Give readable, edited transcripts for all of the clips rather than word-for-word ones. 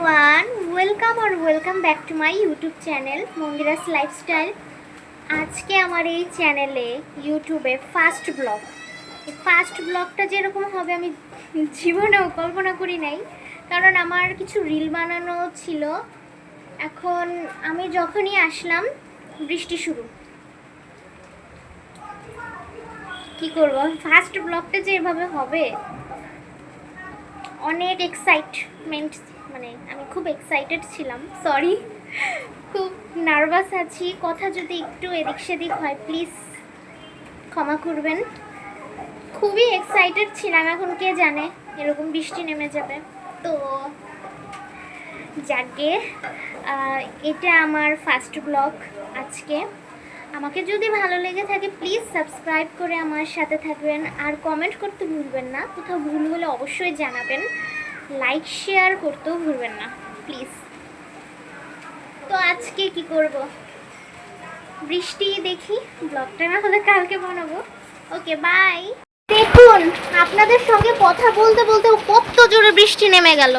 everyone, welcome back to my YouTube channel Mandira's lifestyle. আজকে আমার এই চ্যানেলে ইউটিউবে ফার্স্ট ব্লগটা যেরকম হবে আমি জীবনেও কল্পনা করি নাই, কারণ আমার কিছু রিল বানানো ছিল। এখন আমি যখনই আসলাম বৃষ্টি শুরু, কি করব, ফার্স্ট ব্লগটা যে এভাবে হবে অনেক এক্সাইটমেন্ট, মানে আমি খুব এক্সাইটেড ছিলাম। সরি, খুব নার্ভাস আছি। কথা যদি একটু এদিক সেদিক হয় প্লিজ ক্ষমা করবেন। খুবই এক্সাইটেড ছিলাম, এখন কে জানে এরকম বৃষ্টি নেমে যাবে। তো যাকে এটা আমার ফার্স্ট ব্লগ আজকে। আমাকে যদি ভালো লেগে থাকে প্লিজ সাবস্ক্রাইব করে আমার সাথে থাকবেন, আর কমেন্ট করতে ভুলবেন না। কোথাও ভুল হলে অবশ্যই জানাবেন, লাইক শেয়ার করতেও ভুলবেন না প্লিজ। তো আজকে কি করব, বৃষ্টি দেখি, ব্লগটা না হলে কালকে বানাবো। Okay bye. দেখুন, আপনাদের সঙ্গে কথা বলতে বলতে কত জোরে বৃষ্টি নেমে গেল।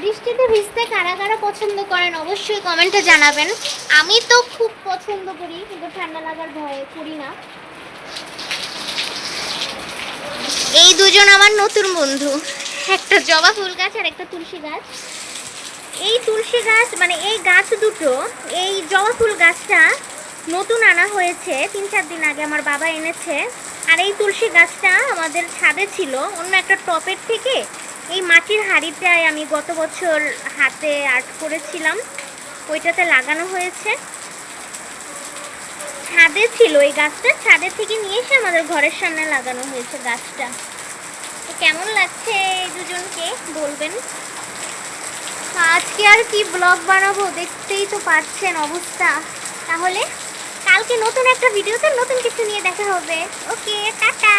বৃষ্টিতে ভিজতে কারা কারা পছন্দ করেন অবশ্যই কমেন্টে জানাবেন। আমি তো খুব পছন্দ করি, কিন্তু ঠান্ডা লাগার ভয়ে করি না। এই দুজন আমার নতুন বন্ধু, একটা জবা ফুল গাছ আর একটা তুলসী গাছ। এই তুলসী গাছ মানে এই গাছ দুটো, এই জবা ফুল গাছটা নতুন আনা হয়েছে 3-4 দিন আগে, আমার বাবা এনেছে। আর এই তুলসী গাছটা আমাদের ছাদে ছিল অন্য একটা টপের থেকে। এই মাটির হাঁড়িটায় আমি গত বছর হাতে আর্ট করেছিলাম, ওইটাতে লাগানো হয়েছে। ছাদে ছিল এই গাছটা, ছাদের থেকে নিয়ে এসে আমাদের ঘরের সামনে লাগানো হয়েছে গাছটা। তো কেমন লাগছে এই দুজনকে বলবেন। আজকে আর কি ব্লগ বানাবো দেখতেই তো পাচ্ছেন অবস্থা। তাহলে কালকে নতুন একটা ভিডিওতে নতুন কিছু নিয়ে দেখা হবে। ওকে, টাটা।